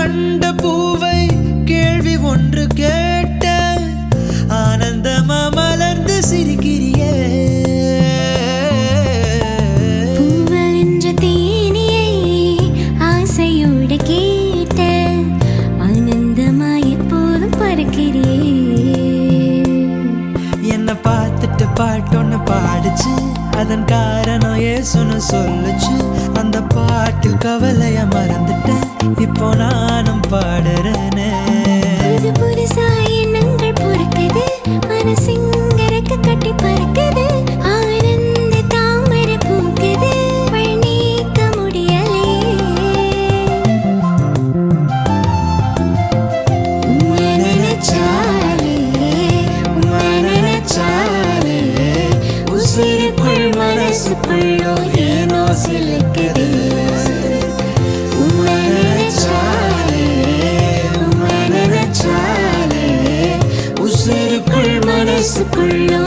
கண்ட பூவை கேள்வி ஒன்று கேட்ட ஆனந்தமா மலர்ந்து சிரிக்கிறியே. பூவல் என்ற தேனியை ஆசையோடு கேட்ட ஆனந்தமா எப்போதும் பறக்கிறியே. என்ன பார்த்துட்டு பாட்டொன்னு பாடுச்சு, அதன் காரணம் ஏசுன்னு சொல்லுச்சு. அந்த பாட்டில் கவலைய மறந்துட்டேன், இப்போ நானும் பாடுறேனே. புது புதுசா எண்ணங்கள் பொறுக்குது, மனசிங்கரக்க கட்டி பறக்குது. ஆனந்த தாமரை பூக்குது, வர்ணிக்க முடியலே. உம்மை நினைச்சாலே, உம்மை நினைச்சாலே உசிருக்குள் மனசுக்குள்ளோ ஏனோ சிலுக்குது. உம்மை நினைச்சாலே, உம்மை நினைச்சாலே உசிருக்குள் மனசுக்குள்ளோ